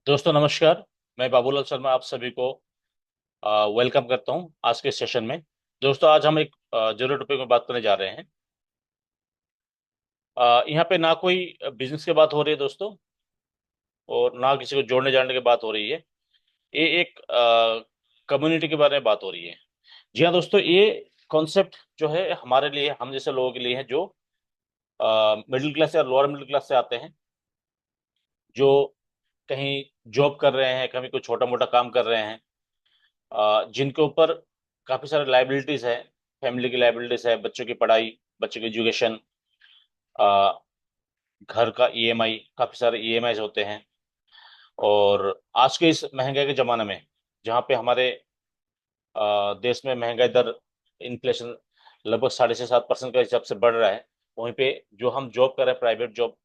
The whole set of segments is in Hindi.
दोस्तों नमस्कार। मैं बाबूलाल शर्मा आप सभी को वेलकम करता हूं आज के सेशन में। दोस्तों आज हम एक जरूरी टॉपिक में बात करने जा रहे हैं। यहाँ पे ना कोई बिजनेस की बात हो रही है दोस्तों, और ना किसी को जोड़ने जाने की बात हो रही है। ये एक कम्युनिटी के बारे में बात हो रही है। जी हाँ दोस्तों, ये कॉन्सेप्ट जो है हमारे लिए, हम जैसे लोगों के लिए है जो मिडिल क्लास या लोअर मिडिल क्लास से आते हैं, जो कहीं जॉब कर रहे हैं, कहीं कोई छोटा मोटा काम कर रहे हैं, जिनके ऊपर काफी सारे लाइबिलिटीज है। फैमिली की लाइबिलिटीज है, बच्चों की पढ़ाई, बच्चों की एजुकेशन, घर का ईएमआई, काफी सारे ईएमआई होते हैं। और आज के इस महंगाई के जमाने में, जहाँ पे हमारे देश में महंगाई दर, इन्फ्लेशन लगभग 6.5 से 7% के हिसाब से बढ़ रहा है, वहीं पे जो हम जॉब कर रहे हैं प्राइवेट जॉब,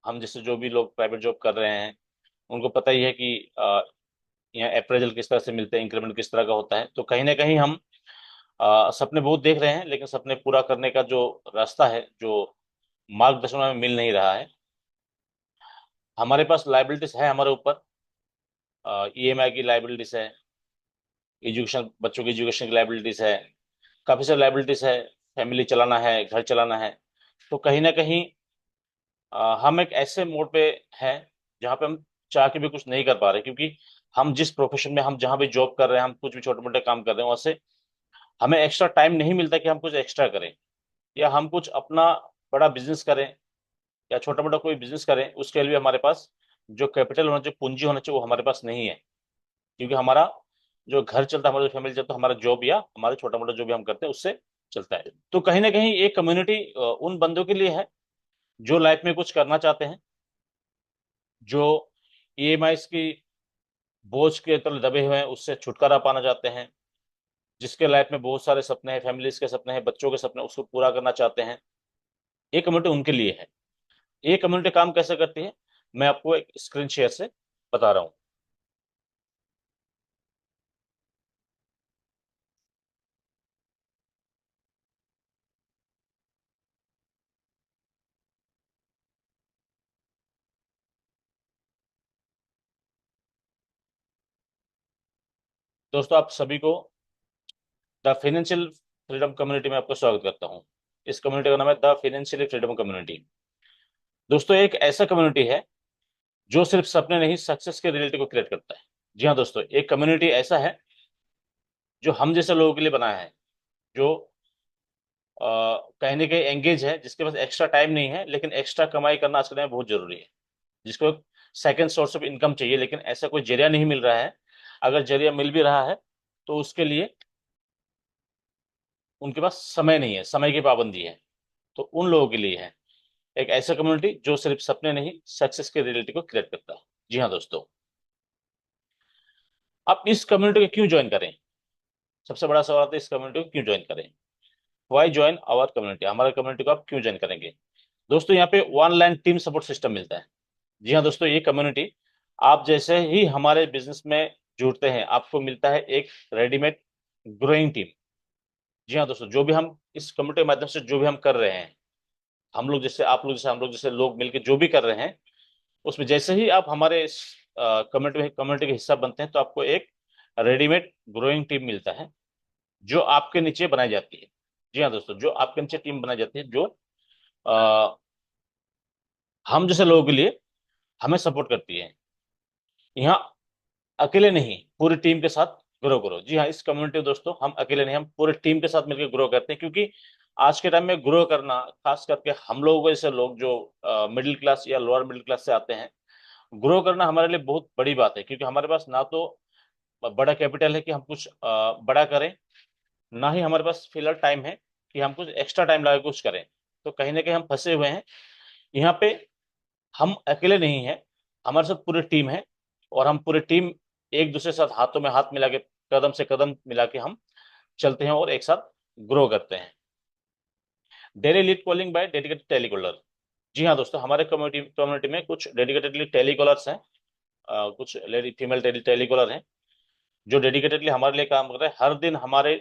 हम जैसे जो भी लोग प्राइवेट जॉब कर रहे हैं, उनको पता ही है कि यहाँ अप्रेजल किस तरह से मिलते हैं, इंक्रीमेंट किस तरह का होता है। तो कहीं ना कहीं हम सपने बहुत देख रहे हैं, लेकिन सपने पूरा करने का जो रास्ता है, जो मार्गदर्शन हमें मिल नहीं रहा है। हमारे पास लाइबिलिटीज है हमारे ऊपर, ईएमआई की लाइबिलिटीज है, एजुकेशन, बच्चों की एजुकेशन की लाइबिलिटीज है, काफी सारी लाइबिलिटीज है, फैमिली चलाना है, घर चलाना है। तो कहीं ना कहीं हम एक ऐसे मोड़ पे हैं जहाँ पे हम चाह के भी कुछ नहीं कर पा रहे, क्योंकि हम जिस प्रोफेशन में, हम जहाँ भी जॉब कर रहे हैं, हम कुछ भी छोटे मोटे काम कर रहे हैं, वहाँ से हमें एक्स्ट्रा टाइम नहीं मिलता कि हम कुछ एक्स्ट्रा करें, या हम कुछ अपना बड़ा बिजनेस करें, या छोटा मोटा कोई बिजनेस करें। उसके लिए हमारे पास जो कैपिटल होना चाहिए, पूंजी होना चाहिए, वो हमारे पास नहीं है। क्योंकि हमारा जो घर चलता है, हमारा जो फैमिली चलता है, हमारा जॉब या हमारे छोटा मोटा जो भी हम करते हैं उससे चलता है। तो कहीं ना कहीं एक कम्युनिटी उन बंदों के लिए है जो लाइफ में कुछ करना चाहते हैं, जो ईएमआई की बोझ के तले दबे हुए हैं, उससे छुटकारा पाना चाहते हैं, जिसके लाइफ में बहुत सारे सपने हैं, फैमिलीज के सपने हैं, बच्चों के सपने, उसको पूरा करना चाहते हैं। ये कम्युनिटी उनके लिए है। ये कम्युनिटी काम कैसे करती है, मैं आपको एक स्क्रीन शेयर से बता रहा हूँ। दोस्तों आप सभी को द फाइनेंशियल फ्रीडम कम्युनिटी में आपका स्वागत करता हूँ। इस कम्युनिटी का नाम है द फाइनेंशियल फ्रीडम कम्युनिटी। दोस्तों एक ऐसा कम्युनिटी है जो सिर्फ सपने नहीं, सक्सेस के रियलिटी को क्रिएट करता है। जी हाँ दोस्तों, एक कम्युनिटी ऐसा है जो हम जैसे लोगों के लिए बना है, जो कहीं ना कहीं एंगेज है, जिसके पास एक्स्ट्रा टाइम नहीं है, लेकिन एक्स्ट्रा कमाई करना आज के टाइम में बहुत जरूरी है, जिसको सेकंड सोर्स ऑफ इनकम चाहिए, लेकिन ऐसा कोई जरिया नहीं मिल रहा है। अगर जरिया मिल भी रहा है तो उसके लिए उनके पास समय नहीं है, समय की पाबंदी है। तो उन लोगों के लिए है एक ऐसा कम्युनिटी जो सिर्फ सपने नहीं, सक्सेस की रियलिटी को क्रिएट करता है। जी हाँ दोस्तों, आप इस कम्युनिटी को क्यों ज्वाइन करें? सबसे बड़ा सवाल आता है, इस कम्युनिटी को क्यों ज्वाइन करें? Why join our community? हमारे कम्युनिटी को आप क्यों ज्वाइन करेंगे? दोस्तों यहाँ पे online team support system मिलता है। जी हाँ दोस्तों, ये कम्युनिटी, आप जैसे ही हमारे बिजनेस में जुड़ते हैं, आपको मिलता है एक रेडीमेड ग्रोइंग टीम। जी हाँ दोस्तों, जो भी हम इस कम्युनिटी के माध्यम से जो भी हम कर रहे हैं, हम लोग जैसे, आप लोग जैसे, हम लोग जैसे लोग मिलकर जो भी कर रहे हैं, उसमें जैसे ही आप हमारे इस कम्युनिटी के हिस्सा बनते हैं, तो आपको एक रेडीमेड ग्रोइंग टीम मिलता है, जो आपके नीचे बनाई जाती है। जी हाँ दोस्तों, जो आपके नीचे टीम बनाई जाती है, जो अ, हम जैसे लोगों के लिए हमें सपोर्ट करती है। यहाँ अकेले नहीं, पूरी टीम के साथ ग्रो करो। जी हाँ, इस कम्युनिटी में दोस्तों हम अकेले नहीं, हम पूरे टीम के साथ मिलकर ग्रो करते हैं, क्योंकि आज के टाइम में ग्रो करना, खास करके हम लोग जैसे लोग जो मिडिल क्लास या लोअर मिडिल क्लास से आते हैं, ग्रो करना हमारे लिए बहुत बड़ी बात है। क्योंकि हमारे पास ना तो बड़ा कैपिटल है कि हम कुछ बड़ा करें, ना ही हमारे पास फिलहाल टाइम है कि हम कुछ एक्स्ट्रा टाइम लगा के कुछ करें। तो कहीं ना कहीं हम फंसे हुए हैं यहाँ पे। हम अकेले नहीं हैं, हमारे साथ पूरी टीम है, और हम पूरी टीम एक दूसरे के साथ हाथों में हाथ मिला के, कदम से कदम मिला के हम चलते हैं और एक साथ ग्रो करते हैं। Daily lead calling by dedicated telecaller. जी हाँ दोस्तों, हमारे कम्युनिटी कम्युनिटी में कुछ डेडिकेटेडली टेलीकॉलर्स हैं, कुछ लेडी फीमेल टेलीकॉलर हैं, जो डेडिकेटेडली हमारे लिए काम कर रहे हैं। हर दिन हमारे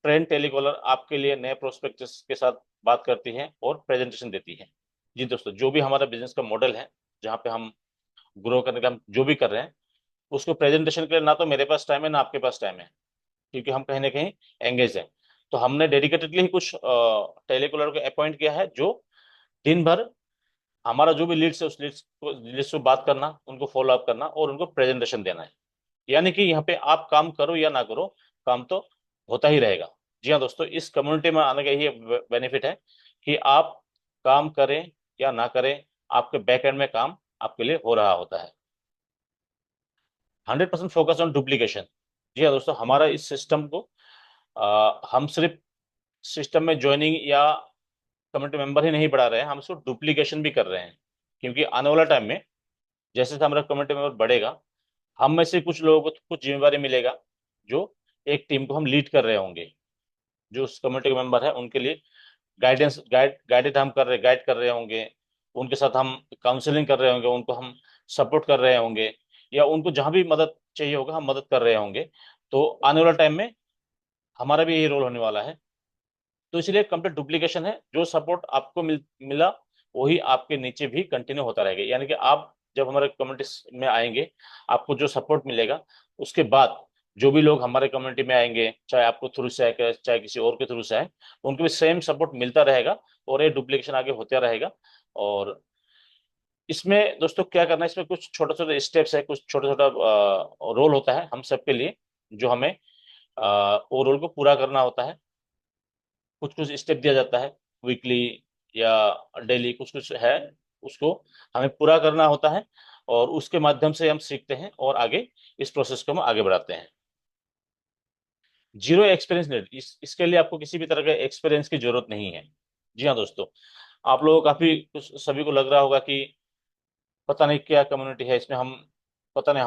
ट्रेन टेलीकॉलर आपके लिए नए प्रोस्पेक्टस के साथ बात करती हैं और प्रेजेंटेशन देती हैं। जी दोस्तों, जो भी हमारा बिजनेस का मॉडल है, जहाँ पे हम ग्रो करने का हम जो भी कर रहे हैं, उसको प्रेजेंटेशन के लिए ना तो मेरे पास टाइम है ना आपके पास टाइम है, क्योंकि हम कहीं ना कहीं एंगेज हैं। तो हमने डेडिकेटेडली ही कुछ टेलीकॉलर को अपॉइंट किया है, जो दिन भर हमारा जो भी लीड्स है उस लीड्स को बात करना, उनको फॉलो अप करना और उनको प्रेजेंटेशन देना है। यानी कि यहाँ पे आप काम करो या ना करो, काम तो होता ही रहेगा। जी हाँ दोस्तों, इस कम्युनिटी में आने का ये बेनिफिट है कि आप काम करें या ना करें, आपके बैक एंड में काम आपके लिए हो रहा होता है। 100% फोकस ऑन डुप्लीकेशन। जी हाँ दोस्तों, हमारा इस सिस्टम को हम सिर्फ सिस्टम में ज्वाइनिंग या कम्युनिटी मेंबर ही नहीं बढ़ा रहे हैं, हम इसको डुप्लीकेशन भी कर रहे हैं। क्योंकि आने वाला टाइम में जैसे जैसे हमारा कम्युनिटी मेंबर बढ़ेगा, हम में से कुछ लोगों को कुछ जिम्मेवारी मिलेगा, जो एक टीम को हम लीड कर रहे होंगे। जो उस कम्युनिटी के मेंबर है उनके लिए गाइडेड हम कर रहे गाइड कर रहे होंगे, उनके साथ हम काउंसलिंग कर रहे होंगे, उनको हम सपोर्ट कर रहे होंगे, या उनको जहां भी मदद चाहिए होगा हम मदद कर रहे होंगे। तो आने वाला टाइम में हमारा भी यही रोल होने वाला है। तो इसलिए कंप्लीट डुप्लीकेशन है, जो सपोर्ट आपको मिला वही आपके नीचे भी कंटिन्यू होता रहेगा। यानी कि आप जब हमारे कम्युनिटी में आएंगे, आपको जो सपोर्ट मिलेगा, उसके बाद जो भी लोग हमारे कम्युनिटी में आएंगे, चाहे आपको थ्रू से आए चाहे किसी और के थ्रू से आए, उनको भी सेम सपोर्ट मिलता रहेगा और ये डुप्लीकेशन आगे होता रहेगा। और इसमें दोस्तों क्या करना है, इसमें कुछ छोटे छोटे स्टेप्स है, कुछ छोटा छोटा रोल होता है हम सबके लिए, जो हमें वो रोल को पूरा करना होता है। कुछ कुछ स्टेप दिया जाता है, वीकली या डेली कुछ कुछ है, उसको हमें पूरा करना होता है। और उसके माध्यम से हम सीखते हैं और आगे इस प्रोसेस को हम आगे बढ़ाते हैं। जीरो एक्सपीरियंस नीड, इसके लिए आपको किसी भी तरह के एक्सपीरियंस की जरूरत नहीं है। जी हाँ दोस्तों, आप लोगों को काफी सभी को लग रहा होगा कि पता नहीं क्या कम्युनिटी है इसमें, हम पता नहीं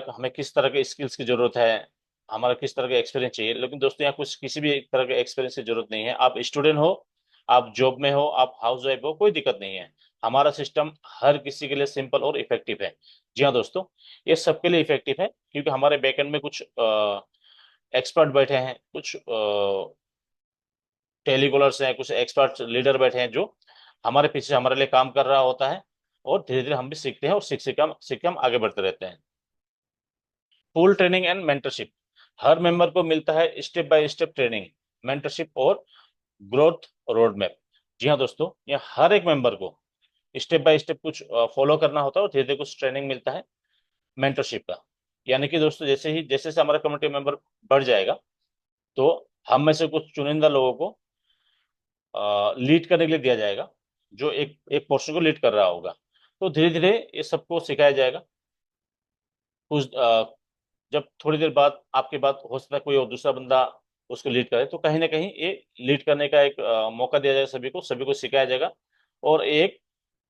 हमें किस तरह के स्किल्स की जरूरत है, हमारा किस तरह का एक्सपीरियंस चाहिए। लेकिन दोस्तों, यहाँ कुछ किसी भी तरह के एक्सपीरियंस की जरूरत नहीं है। आप स्टूडेंट हो, आप जॉब में हो, आप हाउस वाइफ हो, कोई दिक्कत नहीं है। हमारा सिस्टम हर किसी के लिए सिंपल और इफेक्टिव है। जी हाँ दोस्तों, ये सबके लिए इफेक्टिव है, क्योंकि हमारे बैकएंड में कुछ एक्सपर्ट बैठे हैं, कुछ टेलीकॉलर्स हैं, कुछ एक्सपर्ट लीडर बैठे हैं, जो हमारे पीछे हमारे लिए काम कर रहा होता है। और धीरे धीरे हम भी सीखते हैं और सीख के हम आगे बढ़ते रहते हैं। Full training and mentorship, her member को मिलता है step by step training, mentorship और ग्रोथ रोड मैप। जी हाँ दोस्तों, ये हर एक मेंबर को स्टेप बाय स्टेप कुछ फॉलो करना होता है और धीरे धीरे कुछ ट्रेनिंग मिलता है मेंटरशिप का। यानी कि दोस्तों, जैसे जैसे हमारा कम्युनिटी मेंबर बढ़ जाएगा, तो हम में से कुछ चुनिंदा लोगों को लीड करने के लिए दिया जाएगा, जो एक एक पोर्शन को लीड कर रहा होगा। तो धीरे धीरे ये सबको सिखाया जाएगा। कुछ जब थोड़ी देर बाद आपके बाद हो सकता है कोई और दूसरा बंदा उसको लीड करे, तो कहीं ना कहीं ये लीड करने का एक मौका दिया जाएगा, सभी को सिखाया जाएगा। और एक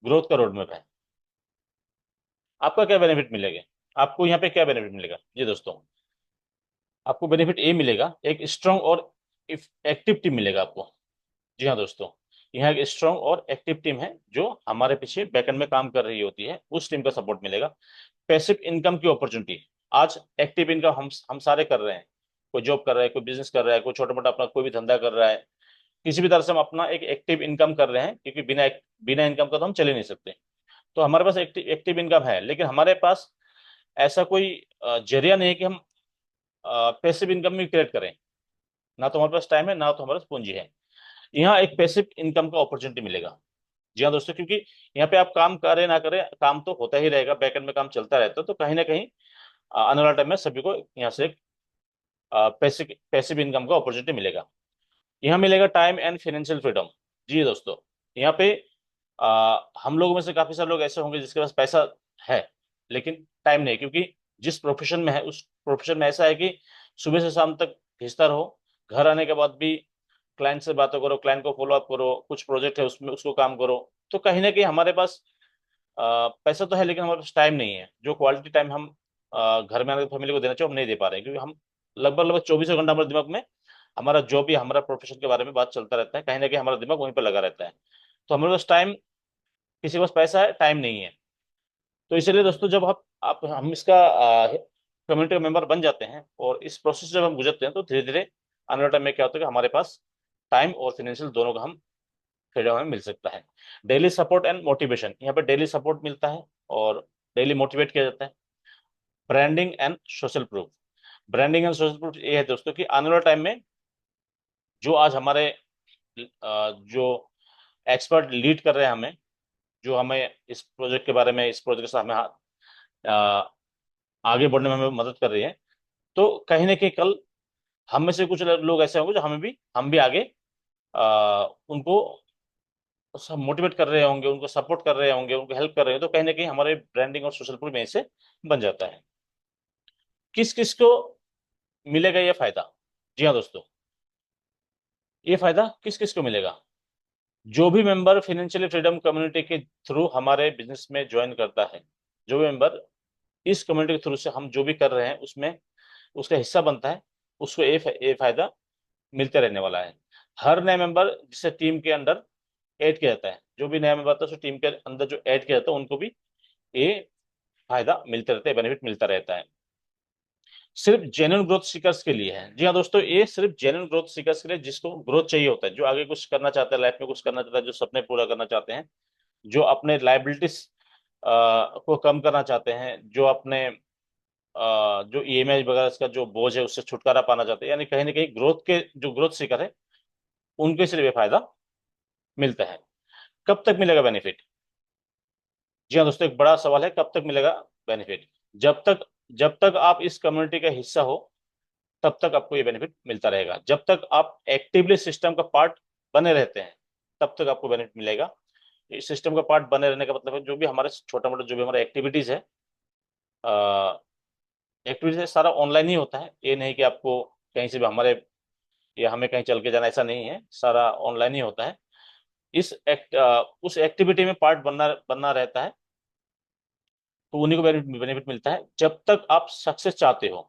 ग्रोथ का रोड मैप है। आपका क्या बेनिफिट मिलेगा, आपको यहाँ पे क्या बेनिफिट मिलेगा जी दोस्तों? आपको बेनिफिट ये मिलेगा, एक स्ट्रांग और एक्टिव टीम मिलेगा आपको। जी हाँ दोस्तों, यहाँ एक स्ट्रांग और एक्टिव टीम है, जो हमारे पीछे बैकएंड में काम कर रही होती है, उस टीम का सपोर्ट मिलेगा। पैसिव इनकम की अपॉर्चुनिटी, आज एक्टिव इनकम हम सारे कर रहे हैं। कोई जॉब कर रहा है, कोई बिजनेस कर रहा है, कोई छोटा मोटा अपना कोई भी धंधा कर रहा है। किसी भी तरह से हम अपना एक एक्टिव इनकम कर रहे हैं, क्योंकि बिना इनकम का तो हम चल ही नहीं सकते। तो हमारे पास एक्टिव इनकम है, लेकिन हमारे पास ऐसा कोई जरिया नहीं है कि हम पैसिव इनकम भी क्रिएट करें। ना तो हमारे पास टाइम है, ना तो हमारे पास पूंजी है। यहाँ एक पैसिव इनकम का अपॉर्चुनिटी मिलेगा। जी हाँ दोस्तों, क्योंकि यहाँ पे आप काम करें ना करें, काम तो होता ही रहेगा, बैकएंड में काम चलता रहता है। तो कहीं ना कहीं आने वाला टाइम में सभी को यहाँ से पैसिव पैसिव इनकम का अपॉर्चुनिटी मिलेगा। यहाँ मिलेगा टाइम एंड फाइनेंशियल फ्रीडम। जी दोस्तों, यहाँ पे हम लोगों में से काफी सारे लोग ऐसे होंगे जिसके पास पैसा है, लेकिन टाइम नहीं, क्योंकि जिस प्रोफेशन में है उस प्रोफेशन में ऐसा है कि सुबह से शाम तक घिसता रहो, घर आने के बाद भी क्लाइंट से बातें करो, क्लाइंट को फॉलो अप करो, कुछ प्रोजेक्ट है उसमें उसको काम करो। तो कहीं ना कहीं हमारे पास पैसा तो है, लेकिन हमारे पास टाइम नहीं है। जो क्वालिटी टाइम हम घर में आने फैमिली को देना चाहिए, हम नहीं दे पा रहे हैं, क्योंकि हम लगभग लगभग 24 घंटा हमारे दिमाग में हमारा जॉब या हमारा प्रोफेशन के बारे में बात चलता रहता है। कहीं ना कहीं हमारा दिमाग वहीं पर लगा रहता है। तो हमारे पास टाइम, किसी के पास पैसा है, टाइम नहीं है। तो इसलिए दोस्तों, जब आप हम इसका कम्युनिटी का मेंबर बन जाते हैं और इस प्रोसेस जब हम गुजरते हैं, तो धीरे धीरे आने वाले टाइम में क्या होता है कि हमारे पास टाइम और फाइनेंशियल दोनों का हम फ्रीडम हमें मिल सकता है। डेली सपोर्ट एंड मोटिवेशन, यहाँ पे डेली सपोर्ट मिलता है और डेली मोटिवेट किया जाता है। Branding and social proof. Branding and social proof ये है दोस्तों कि आने वाले टाइम में जो आज हमारे जो एक्सपर्ट लीड कर रहे हैं हमें, जो हमें इस प्रोजेक्ट के बारे में, इस प्रोजेक्ट के साथ हमें अ, आगे बढ़ने में हमें मदद कर रही है, तो कहीं ना कहीं कल हम में से कुछ लोग ऐसे होंगे जो हम भी आगे उनको सब मोटिवेट कर रहे होंगे, उनको सपोर्ट कर रहे होंगे, उनको हेल्प कर रहे होंगे, तो कहीं ना कहीं हमारे ब्रांडिंग और सोशल प्रूफ में से बन जाता है। किस किस को मिलेगा ये फायदा? जी हाँ दोस्तों, ये फायदा किस किस को मिलेगा? जो भी मेंबर फाइनेंशियली फ्रीडम कम्युनिटी के थ्रू हमारे बिजनेस में ज्वाइन करता है, जो भी मेंबर इस कम्युनिटी के थ्रू से हम जो भी कर रहे हैं उसमें उसका हिस्सा बनता है, उसको ये फायदा मिलते रहने वाला है। हर नया मेंबर जिसे टीम के अंदर ऐड किया जाता है, जो भी नया मेंबर आता है उसे टीम के अंदर जो ऐड किया जाता है, उनको भी ये फायदा मिलते रहता है, बेनिफिट मिलता रहता है। सिर्फ जेन्युइन ग्रोथ सीकर्स के लिए है। जी हाँ दोस्तों, ये सिर्फ जेन्युइन ग्रोथ सीकर्स के लिए, जिसको ग्रोथ चाहिए होता है, जो आगे कुछ करना चाहते हैं, लाइफ में कुछ करना चाहता है, जो सपने पूरा करना चाहते हैं, जो अपने लाइबिलिटीज को कम करना चाहते हैं, जो अपने जो ईएमआई वगैरह इसका जो बोझ है उससे छुटकारा पाना चाहते हैं, यानी कहीं ना कहीं ग्रोथ के जो ग्रोथ सीकर है उनके सिर्फ ये फायदा मिलता है। कब तक मिलेगा बेनिफिट? जी हाँ दोस्तों, एक बड़ा सवाल है, कब तक मिलेगा बेनिफिट? जब तक जब तक आप इस कम्युनिटी का हिस्सा हो तब तक आपको ये बेनिफिट मिलता रहेगा। जब तक आप एक्टिवली सिस्टम का पार्ट बने रहते हैं तब तक आपको बेनिफिट मिलेगा। इस सिस्टम का पार्ट बने रहने का मतलब है जो भी हमारे छोटा मोटा जो भी हमारा एक्टिविटीज है, एक्टिविटीज सारा ऑनलाइन ही होता है। ये नहीं कि आपको कहीं से भी हमारे या हमें कहीं चल के जाना, ऐसा नहीं है, सारा ऑनलाइन ही होता है। उस एक्टिविटी में पार्ट बनना बनना रहता है, तो उन्हीं को बेनिफिट मिलता है जब तक आप सक्सेस चाहते हो।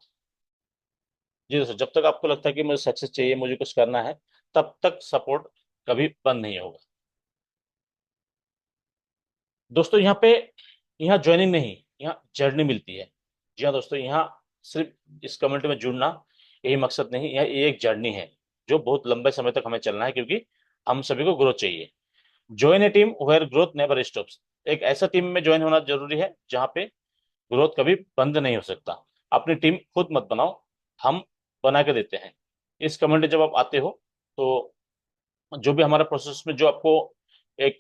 जी दोस्तों, जब तक आपको लगता है कि मुझे सक्सेस चाहिए, मुझे कुछ करना है, तब तक सपोर्ट कभी बंद नहीं होगा। दोस्तों यहाँ ज्वाइनिंग नहीं, यहाँ जर्नी मिलती है। जी हाँ दोस्तों, यहाँ सिर्फ इस कम्युनिटी में जुड़ना यही मकसद नहीं, यह ये एक जर्नी है जो बहुत लंबे समय तक हमें चलना है, क्योंकि हम सभी को ग्रोथ चाहिए। Join a team where growth never stops. एक ऐसा टीम में ज्वाइन होना जरूरी है जहाँ पे ग्रोथ कभी बंद नहीं हो सकता। अपनी टीम खुद मत बनाओ, हम बना के देते हैं। इस कम्युनिटी जब आप आते हो तो जो भी हमारा प्रोसेस में जो आपको एक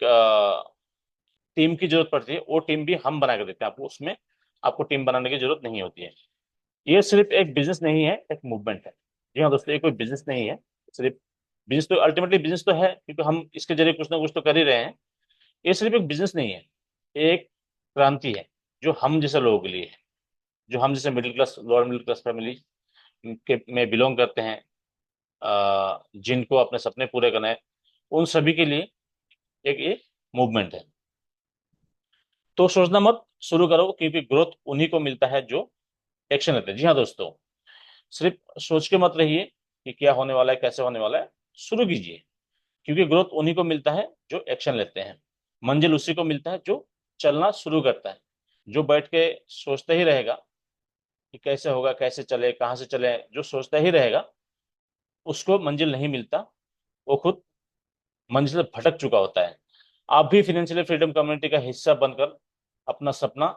टीम की जरूरत पड़ती है, वो टीम भी हम बना के देते हैं आपको। उसमें आपको टीम बनाने की जरूरत नहीं होती है। ये सिर्फ एक बिजनेस नहीं है, एक मूवमेंट है। जी हाँ दोस्तों, ये कोई बिजनेस नहीं है सिर्फ। बिजनेस तो अल्टीमेटली बिजनेस तो है, क्योंकि हम इसके जरिए कुछ ना कुछ तो कर ही रहे हैं। ये सिर्फ एक बिजनेस नहीं है, ये एक क्रांति है जो हम जैसे लोगों के लिए है, जो हम जैसे middle class, lower middle class family के में बिलोंग करते हैं, जिनको अपने सपने पूरे करना है, उन सभी के लिए एक ये मूवमेंट है। तो सोचना मत, शुरू करो, क्योंकि ग्रोथ उन्हीं को मिलता है जो एक्शन लेते हैं। जी हाँ दोस्तों, सिर्फ सोच के मत रहिए कि क्या होने वाला है, कैसे होने वाला है, शुरू कीजिए, क्योंकि ग्रोथ उन्हीं को मिलता है जो एक्शन लेते हैं। मंजिल उसी को मिलता है जो चलना शुरू करता है। जो बैठ के सोचते ही रहेगा कि कैसे होगा, कैसे चले, कहाँ से चले, जो सोचता ही रहेगा उसको मंजिल नहीं मिलता, वो खुद मंजिल से भटक चुका होता है। आप भी फाइनेंशियल फ्रीडम कम्युनिटी का हिस्सा बनकर अपना सपना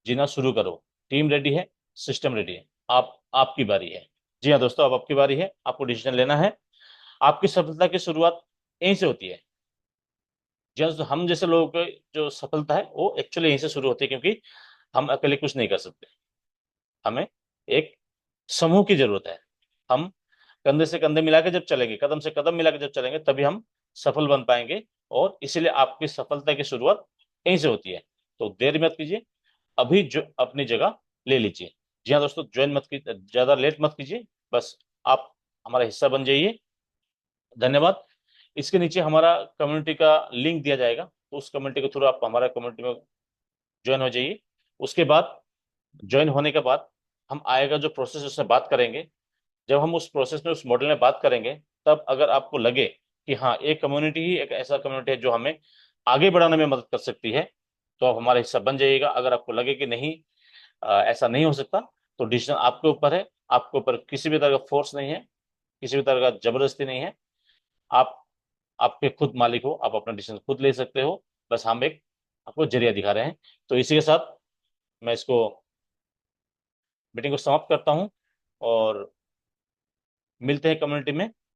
जीना शुरू करो। टीम रेडी है, सिस्टम रेडी है, आपकी बारी है। जी हाँ दोस्तों, अब आपकी बारी है, आपको डिसीजन लेना है। आपकी सफलता की शुरुआत यहीं से होती है। जी हाँ दोस्तों, हम जैसे लोगों की जो सफलता है वो एक्चुअली यहीं से शुरू होती है, क्योंकि हम अकेले कुछ नहीं कर सकते। हमें एक समूह की जरूरत है। हम कंधे से कंधे मिला के जब चलेंगे, कदम से कदम मिला के जब चलेंगे, तभी हम सफल बन पाएंगे। और इसीलिए आपकी सफलता की शुरुआत यहीं से होती है। तो देर मत कीजिए, अभी जो अपनी जगह ले लीजिए। जी हाँ दोस्तों, ज्वाइन मत कीजिए, ज्यादा लेट मत कीजिए, बस आप हमारा हिस्सा बन जाइए। धन्यवाद। इसके नीचे हमारा कम्युनिटी का लिंक दिया जाएगा, तो उस कम्युनिटी के थ्रू आप हमारा कम्युनिटी में ज्वाइन हो जाइए। उसके बाद, ज्वाइन होने के बाद, हम आएगा जो प्रोसेस उससे बात करेंगे। जब हम उस प्रोसेस में, उस मॉडल में बात करेंगे, तब अगर आपको लगे कि हाँ, एक कम्युनिटी ही एक ऐसा कम्युनिटी है जो हमें आगे बढ़ाने में मदद कर सकती है, तो आप हमारा हिस्सा बन जाइएगा। अगर आपको लगे कि नहीं, ऐसा नहीं हो सकता, तो डिसीजन आपके ऊपर है। आपके ऊपर किसी भी तरह का फोर्स नहीं है, किसी भी तरह का जबरदस्ती नहीं है। आप आपके खुद मालिक हो, आप अपना डिसीजन खुद ले सकते हो। बस हम एक आपको जरिया दिखा रहे हैं। तो इसी के साथ मैं इसको मीटिंग को समाप्त करता हूँ और मिलते हैं कम्युनिटी में।